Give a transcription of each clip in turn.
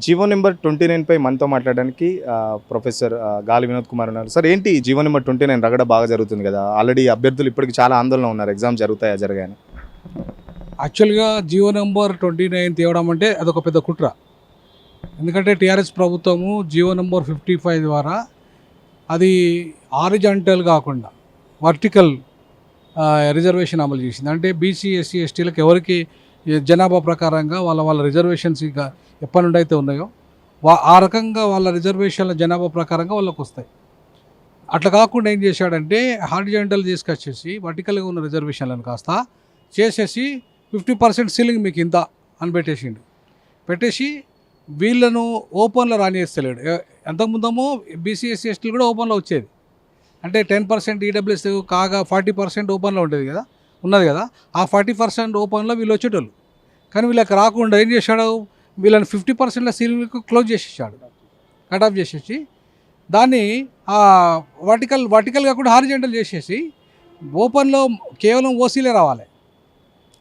GO number 29 పై మనతో మాట్లాడడానికి professor గాలి వినోద్ కుమార్ ఉన్నారు. సార్ ఏంటి జీవో నెంబర్ 29 రగడ బాగా జరుగుతుంది కదా, ఆల్రెడీ అభ్యర్థులు ఇప్పటికి చాలా ఆందోళన ఉన్నారు, ఎగ్జామ్ జరగాయని. యాక్చువల్గా జియో నెంబర్ 29 తేవడం అంటే అదొక పెద్ద కుట్ర. ఎందుకంటే టీఆర్ఎస్ ప్రభుత్వము జియో నెంబర్ 55 ద్వారా అది హారిజాంటల్ కాకుండా వర్టికల్ రిజర్వేషన్ అమలు చేసింది. అంటే బీసీ ఎస్సీ ఎస్టీలకు ఎవరికి జనాభా ప్రకారంగా వాళ్ళ రిజర్వేషన్స్ ఎప్పటి నుండి అయితే ఉన్నాయో ఆ రకంగా వాళ్ళ రిజర్వేషన్ల జనాభా ప్రకారంగా వాళ్ళకి వస్తాయి. అట్లా కాకుండా ఏం చేశాడంటే హారిజాంటల్ తీసుకొచ్చేసి వర్టికల్గా ఉన్న రిజర్వేషన్లను కాస్త చేసేసి 50% సీలింగ్ మీకు ఇంత అని పెట్టేసి వీళ్ళను ఓపెన్లో రానిస్తలేడు. అంతకుముందేమో బీసీ ఎస్సీ ఎస్టీలు కూడా ఓపెన్లో వచ్చేది. అంటే 10% ఈడబ్ల్యూఎస్ కాగా 40% ఓపెన్లో ఉన్నది కదా. ఆ 40% ఓపెన్లో వీళ్ళు వచ్చేటోళ్ళు. కానీ వీళ్ళకి రాకుండా ఏం చేశాడు, వీళ్ళని 50% సీలింగ్ క్లోజ్ చేసేసాడు, కట్ ఆఫ్ చేసేసి దాన్ని వర్టికల్ కాకుండా హారిజాంటల్ చేసేసి ఓపెన్లో కేవలం ఓసీలే రావాలి.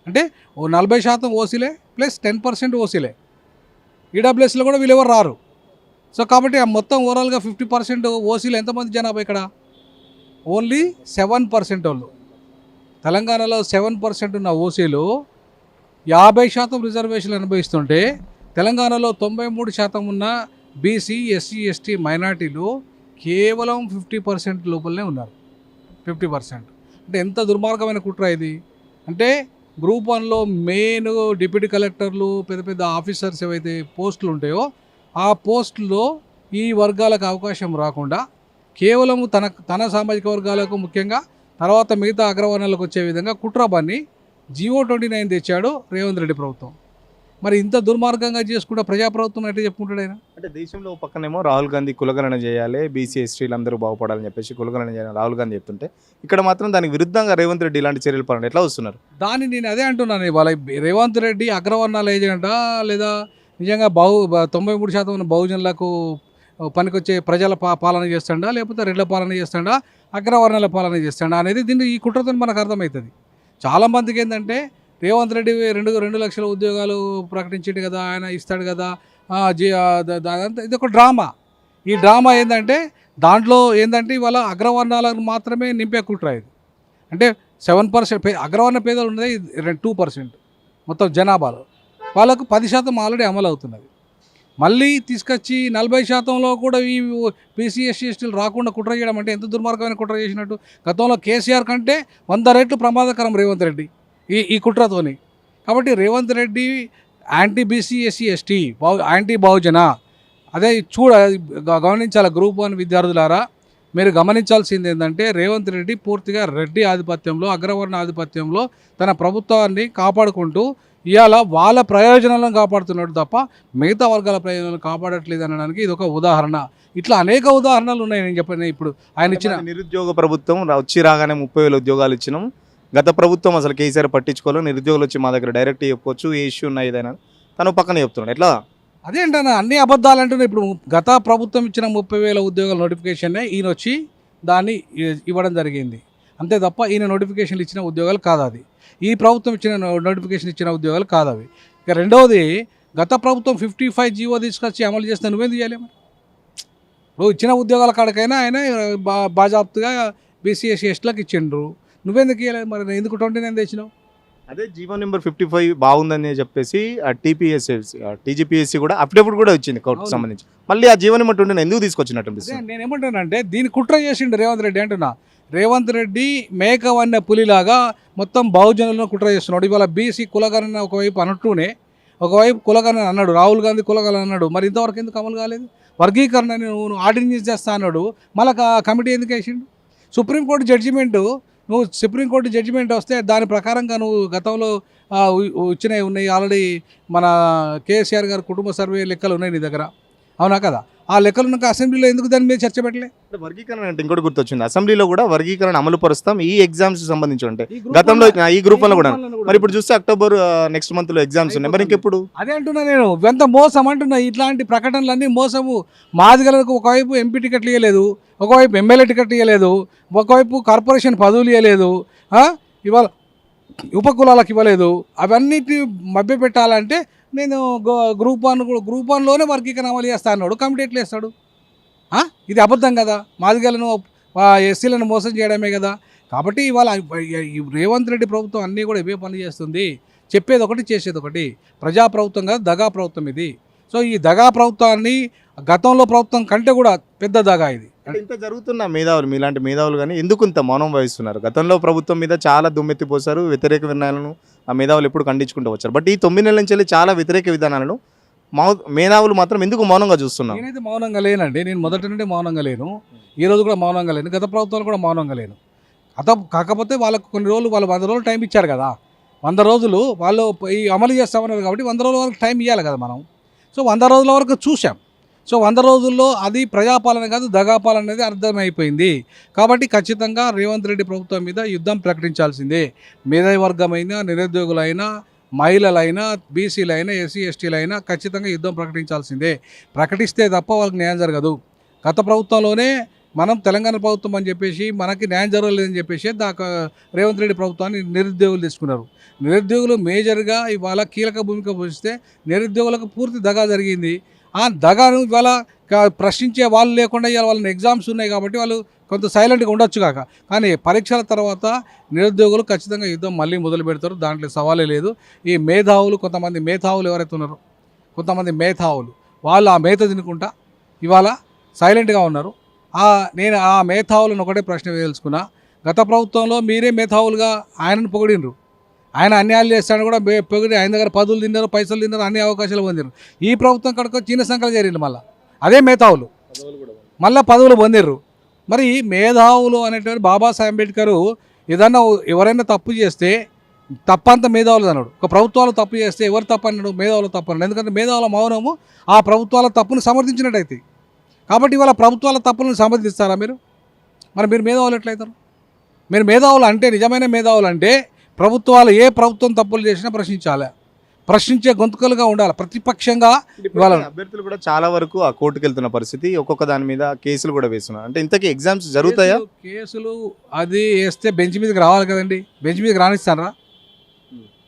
అంటే 40% ఓసీలే ప్లస్ 10% ఓసీలే. ఈడబ్ల్యూఎస్లో కూడా వీళ్ళు ఎవరు రారు. సో కాబట్టి ఆ మొత్తం ఓవరాల్గా 50% ఓసీలు ఎంతమంది జనాభా ఇక్కడ? ఓన్లీ 7% వాళ్ళు. తెలంగాణలో 7% ఉన్న ఓసీలు 50% రిజర్వేషన్లు అనుభవిస్తుంటే తెలంగాణలో 93% ఉన్న బీసీ ఎస్సీ ఎస్టీ మైనార్టీలు కేవలం 50% లోపలనే ఉన్నారు. 50% అంటే ఎంత దుర్మార్గమైన కుట్ర ఇది. అంటే గ్రూప్ 1లో మెయిన్ డిప్యూటీ కలెక్టర్లు పెద్ద పెద్ద ఆఫీసర్స్ ఏవైతే పోస్టులు ఉంటాయో ఆ పోస్టులో ఈ వర్గాలకు అవకాశం రాకుండా కేవలం తన సామాజిక వర్గాలకు ముఖ్యంగా తర్వాత మిగతా అగ్రవర్ణాలకు వచ్చే విధంగా కుట్రబాన్ని జియో 29 తెచ్చాడు రేవంత్ రెడ్డి ప్రభుత్వం. మరి ఇంత దుర్మార్గంగా చేసుకుంటే ప్రజాప్రభుత్వం అంటే చెప్పుకుంటాడు ఆయన. అంటే దేశంలో పక్కనేమో రాహుల్ గాంధీ కులగణన చేయాలి, బీసీ ఎస్టీలు అందరూ బాగుపడాలని చెప్పేసి కులగణన చేయాలని రాహుల్ గాంధీ చెప్తుంటే ఇక్కడ మాత్రం దానికి విరుద్ధంగా రేవంత్ రెడ్డి ఇలాంటి చర్యలు పడండి ఎట్లా వస్తున్నారు? దాన్ని నేను అదే అంటున్నాను. ఇవాళ రేవంత్ రెడ్డి అగ్రవర్ణాల ఏజెండా లేదా నిజంగా 93% ఉన్న బహుజనులకు పనికొచ్చే ప్రజల పాలన చేస్తాడా, లేకపోతే రెడ్ల పాలన చేస్తాడా, అగ్రవర్ణాల పాలన చేస్తాడా అనేది ఈ కుట్రతో మనకు అర్థమవుతుంది. చాలామందికి ఏంటంటే రేవంత్ రెడ్డి 2 లక్షల ఉద్యోగాలు ప్రకటించాడు కదా, ఆయన ఇస్తాడు కదా, అదంతా ఇది ఒక డ్రామా. ఈ డ్రామా ఏంటంటే దాంట్లో ఏంటంటే ఇవాళ అగ్రవర్ణాలను మాత్రమే నింపే కుట్ర ఇది. అంటే 7% అగ్రవర్ణ పేదలు ఉన్నది 2% మొత్తం జనాభాలో, వాళ్ళకు 10% ఆల్రెడీ అమలు అవుతున్నది. మళ్ళీ తీసుకొచ్చి 40%లో కూడా ఈ బీసీ ఎస్సీ ఎస్టీలు రాకుండా కుట్ర చేయడం అంటే ఎంత దుర్మార్గమైన కుట్ర చేసినట్టు. గతంలో కేసీఆర్ కంటే 100 రెట్లు ప్రమాదకరం రేవంత్ రెడ్డి ఈ కుట్రతోని. కాబట్టి Revanth Reddy anti BC SC ST anti Bahujan. అదే గమనించాలి గ్రూప్ 1 విద్యార్థులారా, మీరు గమనించాల్సింది ఏంటంటే రేవంత్ రెడ్డి పూర్తిగా రెడ్డి ఆధిపత్యంలో అగ్రవర్ణ ఆధిపత్యంలో తన ప్రభుత్వాన్ని కాపాడుకుంటూ ఇవాళ వాళ్ళ ప్రయోజనాలను కాపాడుతున్నాడు తప్ప మిగతా వర్గాల ప్రయోజనాలను కాపాడట్లేదు అనడానికి ఇది ఒక ఉదాహరణ. ఇట్లా అనేక ఉదాహరణలు ఉన్నాయి. నేను చెప్పాను ఇప్పుడు ఆయన ఇచ్చిన నిరుద్యోగ ప్రభుత్వం రాగానే 30,000 ఉద్యోగాలు ఇచ్చినాం. గత ప్రభుత్వం అసలు కేసీఆర్ పట్టించుకోవాలి, నిరుద్యోగులు వచ్చి మా దగ్గర డైరెక్ట్ చెప్పొచ్చు, ఏ ఇష్యూ ఉన్నా ఏదైనా తను పక్కన చెప్తున్నాడు. ఎట్లా అదేంటన్నా అన్ని అబద్ధాలు అంటున్నాయి. ఇప్పుడు గత ప్రభుత్వం ఇచ్చిన 30,000 ఉద్యోగాల నోటిఫికేషన్నే ఈయన వచ్చి దాన్ని ఇవ్వడం జరిగింది అంతే తప్ప ఈయన నోటిఫికేషన్లు ఇచ్చిన ఉద్యోగాలు కాదు అది. ఈ ప్రభుత్వం ఇచ్చిన నోటిఫికేషన్ ఇచ్చిన ఉద్యోగాలు కాదు అవి. ఇక రెండవది, గత ప్రభుత్వం 55 జీవో తీసుకొచ్చి అమలు చేస్తే నువ్వేం చేయలేము. నువ్వు ఇచ్చిన ఉద్యోగాల కాడికైనా ఆయన బాజాప్తుగా బీసీ ఎస్సీ ఎస్టీలకు ఇచ్చిండ్రు, నువ్వెందుకు ఇవ్వలేదు? మరి ఎందుకు 29 తెచ్చినావు? అదే జీవో నెంబర్ 55 బాగుందని చెప్పేసి టీజీపీఎస్సీ కూడా అఫిడవిట్ కూడా వచ్చింది కోర్టుకు సంబంధించి. మళ్ళీ ఆ జీవో నెంబర్ 29 ఎందుకు తీసుకొచ్చినట్టు నేను ఏమంటానంటే దీన్ని కుట్ర చేసిండు రేవంత్ రెడ్డి అంటున్నా. రేవంత్ రెడ్డి మేకవన్న పులిలాగా మొత్తం బహుజనులను కుట్ర చేస్తున్నాడు. ఇవాళ బీసీ కులగణన ఒకవైపు అనట్టునే ఒకవైపు కులగణన అన్నాడు, రాహుల్ గాంధీ కులగణన అన్నాడు. మరి ఇంతవరకు ఎందుకు అమలు కాలేదు? వర్గీకరణని నువ్వు ఆర్డినెన్స్ చేస్తా అన్నాడు, మళ్ళీ కమిటీ ఎందుకు వేసిండు? సుప్రీంకోర్టు జడ్జిమెంట్ వస్తే దాని ప్రకారంగా నువ్వు గతంలో వచ్చినవి ఉన్నాయి ఆల్రెడీ. మన కేసీఆర్ గారు కుటుంబ సర్వే లెక్కలు ఉన్నాయి నీ దగ్గర, అవునా కదా? ఆ లెక్కలు ఉన్నాక అసెంబ్లీలో ఎందుకు దాని మీద చర్చ పెట్టలే? వర్గీకరణ అంటే ఇంకోటి గుర్తొచ్చింది, అసెంబ్లీలో కూడా వర్గీకరణ అమలు పరుస్తాం ఈ ఎగ్జామ్స్ సంబంధించి ఉంటే గతంలో ఈ గ్రూప్ వల్ల కూడా. మరి ఇప్పుడు చూస్తే అక్టోబర్ నెక్స్ట్ మంత్ లో ఎగ్జామ్స్ ఉన్నాయి, మరి ఇంకెప్పుడు? అదే అంటున్నా నేను, ఎంత మోసం అంటున్నా. ఇట్లాంటి ప్రకటనలన్నీ మోసము. మాదిగలకు ఒకవైపు ఎంపీ టికెట్లు ఇవ్వలేదు, ఒకవైపు ఎమ్మెల్యే టికెట్ ఇవ్వలేదు, ఒకవైపు కార్పొరేషన్ పదవులు ఇవ్వలేదు, ఇవాళ ఉపకులాలకు ఇవ్వలేదు. అవన్నిటిని మభ్య పెట్టాలంటే నేను గ్రూప్ వన్లోనే వర్గీకరణ అమలు చేస్తా అన్నాడు, కమిటీ ఎట్లా వేస్తాడు? ఇది అబద్ధం కదా, మాదిగలను ఎస్సీలను మోసం చేయడమే కదా. కాబట్టి ఇవాళ ఈ రేవంత్ రెడ్డి ప్రభుత్వం అన్నీ కూడా ఇవే పనులు చేస్తుంది, చెప్పేది ఒకటి చేసేది ఒకటి. ప్రజాప్రభుత్వం కాదు, దగా ప్రభుత్వం ఇది. సో ఈ దగా ప్రభుత్వాన్ని గతంలో ప్రభుత్వం కంటే కూడా పెద్ద దగా ఇది. అంటే ఇంత జరుగుతున్న మేధావులు మీలాంటి మేధావులు కానీ ఎందుకు ఇంత మౌనం వహిస్తున్నారు? గతంలో ప్రభుత్వం మీద చాలా దుమ్మెత్తిపోసారు, వ్యతిరేక విధానాలను ఆ మేధావులు ఎప్పుడు ఖండించుకుంటూ వచ్చారు. బట్ ఈ 9 నెలల నుంచి చాలా వ్యతిరేక విధానాలను మేధావులు మాత్రం ఎందుకు మౌనంగా చూస్తున్నారు? నేనైతే మౌనంగా లేనండి, నేను మొదటి నుండి మౌనంగా లేను, ఈరోజు కూడా మౌనంగా లేను, గత ప్రభుత్వాలు కూడా మౌనంగా లేను. కాకపోతే వాళ్ళకు కొన్ని రోజులు, వాళ్ళు 100 రోజులు టైం ఇచ్చారు కదా, 100 రోజులు వాళ్ళు ఈ అమలు చేస్తామన్నారు కాబట్టి 100 రోజుల వరకు టైం ఇవ్వాలి కదా మనం. సో 100 రోజుల వరకు చూసాం. సో 100 రోజుల్లో అది ప్రజాపాలన కాదు, దగాపాలన అనేది అర్థమైపోయింది. కాబట్టి ఖచ్చితంగా రేవంత్ రెడ్డి ప్రభుత్వం మీద యుద్ధం ప్రకటించాల్సిందే. మేధావి వర్గమైనా, నిరుద్యోగులైనా, మహిళలైనా, బీసీలైనా, ఎస్సీ ఎస్టీలైనా ఖచ్చితంగా యుద్ధం ప్రకటించాల్సిందే. ప్రకటిస్తే తప్ప వాళ్ళకి న్యాయం జరగదు. గత ప్రభుత్వంలోనే మనం తెలంగాణ ప్రభుత్వం అని చెప్పేసి మనకి న్యాయం జరగలేదని చెప్పేసి రేవంత్ రెడ్డి ప్రభుత్వాన్ని నిరుద్యోగులు తీసుకున్నారు. నిరుద్యోగులు మేజర్గా ఇవాళ కీలక భూమిక పోషిస్తే నిరుద్యోగులకు పూర్తి దగా జరిగింది. ఆ దగాను ఇవాళ ప్రశ్నించే వాళ్ళు లేకుండా ఇవాళ వాళ్ళని ఎగ్జామ్స్ ఉన్నాయి కాబట్టి వాళ్ళు కొంత సైలెంట్గా ఉండొచ్చు కాక, కానీ పరీక్షల తర్వాత నిరుద్యోగులు ఖచ్చితంగా యుద్ధం మళ్ళీ మొదలు పెడతారు, దాంట్లో సవాలే లేదు. ఈ మేధావులు, కొంతమంది మేధావులు ఎవరైతే ఉన్నారో, కొంతమంది మేధావులు వాళ్ళు ఆ మేత తినుకుంటా ఇవాళ సైలెంట్గా ఉన్నారు. నేను ఆ మేధావులను ఒకటే ప్రశ్న వేయదలుచుకున్నా. గత ప్రభుత్వంలో మీరే మేధావులుగా ఆయనను పొగిడినరు, ఆయన అన్యాయాలు చేస్తాడు కూడా పొగిడి ఆయన దగ్గర పదులు తిన్నారు, పైసలు తిన్నారు, అన్ని అవకాశాలు పొందిరు. ఈ ప్రభుత్వం కనుక చిన్న సంఖ్యలో చేరింది, మళ్ళీ అదే మేధావులు మళ్ళీ పదవులు పొందిర్రు. మరి మేధావులు అనేటువంటి బాబాసాహెబ్ అంబేద్కర్ ఏదన్నా ఎవరైనా తప్పు చేస్తే తప్పంతా మేధావులు అన్నాడు. ఒక ప్రభుత్వాలు తప్పు చేస్తే ఎవరు తప్పు అన్నాడు? మేధావులు తప్పు అన్నాడు. ఎందుకంటే మేధావుల మౌనము ఆ ప్రభుత్వాల తప్పును సమర్థించినట్టయితే. కాబట్టి ఇవాళ ప్రభుత్వాల తప్పులను సమర్థిస్తారా మీరు? మరి మీరు మేధావులు ఎట్లయితారు? మీరు మేధావులు అంటే, నిజమైన మేధావులు అంటే ప్రభుత్వాలు ఏ ప్రభుత్వం తప్పులు చేసినా ప్రశ్నించాలి, ప్రశ్నించే గొంతుకలుగా ఉండాలి. ప్రతిపక్షంగా ఇవాళ అభ్యర్థులు కూడా చాలా వరకు ఆ కోర్టుకు వెళ్తున్న పరిస్థితి, ఒక్కొక్క దాని మీద కేసులు కూడా వేస్తున్నారు. అంటే ఇంతకీ ఎగ్జామ్స్ జరుగుతాయా? కేసులు అది వేస్తే బెంచ్ మీదకి రావాలి కదండి, బెంచ్ మీదకి రానిస్తారా?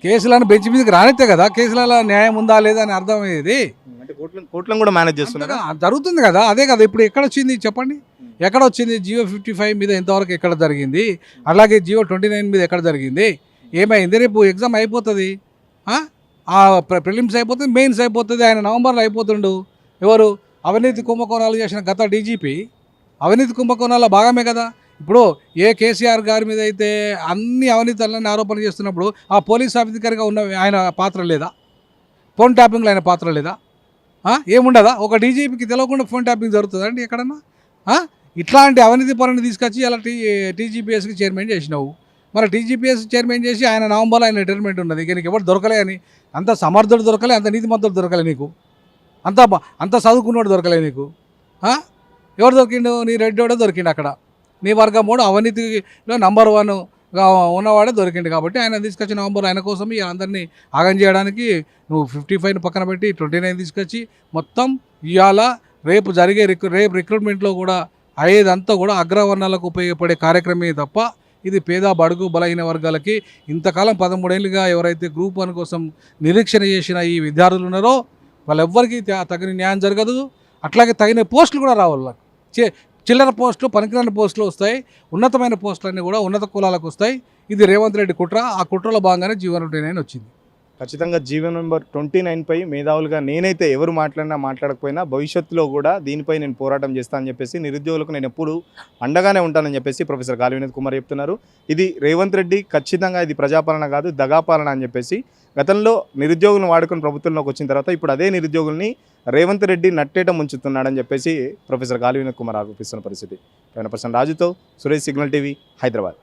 కేసులను బెంచ్ మీదకి రానిస్తే కదా కేసులలో న్యాయం ఉందా లేదా అని అర్థమయ్యేది. అంటే కోర్టులను కూడా మేనేజ్ చేస్తున్నారు, జరుగుతుంది కదా. అదే కదా ఇప్పుడు ఎక్కడ వచ్చింది చెప్పండి, ఎక్కడ వచ్చింది? జియో 55 మీద ఎంతవరకు ఎక్కడ జరిగింది, అలాగే జియో 29 మీద ఎక్కడ జరిగింది, ఏమైంది? రేపు ఎగ్జామ్ అయిపోతుంది, ప్రిలిమ్స్ అయిపోతుంది, మెయిన్స్ అయిపోతుంది, ఆయన నవంబర్లో అయిపోతుండు. ఎవరు? అవినీతి కుంభకోణాలు చేసిన గత డీజీపీ అవినీతి కుంభకోణాల భాగమే కదా. ఇప్పుడు ఏ కేసీఆర్ గారి మీద అయితే అన్ని అవినీతులని ఆరోపణలు చేస్తున్నప్పుడు ఆ పోలీస్ అధికారిగా ఉన్న ఆయన పాత్ర లేదా? ఫోన్ ట్యాపింగ్లో ఆయన పాత్ర లేదా? ఏముండదా? ఒక డీజీపీకి తెలియకుండా ఫోన్ ట్యాపింగ్ జరుగుతుందండి ఎక్కడన్నా? ఇట్లాంటి అవినీతి పనులు తీసుకొచ్చి అలా టీజీపీఎస్కి చైర్మన్ చేసినావు. మరి టీజీపీఎస్ చైర్మన్ చేసి ఆయన నవంబర్లో ఆయన రిటైర్మెంట్ ఉన్నది. ఇక నీకు ఎవరు దొరకలే అని, అంత సమర్థుడు దొరకలే, అంత నీతిమంతుడు దొరకలే నీకు, అంత చదువుకున్నవాడు దొరకలే నీకు. ఎవరు దొరికిండు? నీ రెడ్డోడే దొరికిండు అక్కడ. నీ వర్గం కూడా అవినీతిలో నంబర్ 1గా ఉన్నవాడే దొరికింది. కాబట్టి ఆయన తీసుకొచ్చి నవంబర్ ఆయన కోసం అందరినీ ఆగం చేయడానికి నువ్వు 55 పక్కన పెట్టి 29 తీసుకొచ్చి మొత్తం ఇవాళ రేపు జరిగే రిక్రూట్మెంట్లో కూడా అయ్యేదంతా కూడా అగ్రవర్ణాలకు ఉపయోగపడే కార్యక్రమే తప్ప ఇది పేద బడుగు బలహీన వర్గాలకి ఇంతకాలం 13 ఏళ్ళుగా ఎవరైతే గ్రూప్ 1 కోసం నిరీక్షణ చేసిన ఈ విద్యార్థులు ఉన్నారో వాళ్ళెవ్వరికీ తగిన న్యాయం జరగదు. అట్లాగే తగిన పోస్టులు కూడా రావాలి. చిల్లర పోస్టులు, పనికిరాని పోస్టులు వస్తాయి, ఉన్నతమైన పోస్టులన్నీ కూడా ఉన్నత కులాలకు వస్తాయి. ఇది రేవంత్ రెడ్డి కుట్ర. ఆ కుట్రలో భాగంగానే జీవో 29 వచ్చింది. ఖచ్చితంగా జీవో నెంబర్ 29పై మేధావులుగా నేనైతే ఎవరు మాట్లాడకపోయినా భవిష్యత్తులో కూడా దీనిపై నేను పోరాటం చేస్తానని అని చెప్పేసి, నిరుద్యోగులకు నేను ఎప్పుడు అండగానే ఉంటానని చెప్పేసి ప్రొఫెసర్ గాలి వినోద్ కుమార్ చెప్తున్నారు. ఇది రేవంత్ రెడ్డి ఖచ్చితంగా ఇది ప్రజాపాలన కాదు, దగాపాలన అని చెప్పేసి గతంలో నిరుద్యోగులను వాడుకొని ప్రభుత్వంలోకి వచ్చిన తర్వాత ఇప్పుడు అదే నిరుద్యోగుల్ని రేవంత్ రెడ్డి నట్టేట ముంచుతున్నాడని చెప్పేసి ప్రొఫెసర్ గాలి వినోద్ కుమార్ ఆరోపిస్తున్న పరిస్థితి. 100% రాజుతో సురేష్, సిగ్నల్ టీవీ, హైదరాబాద్.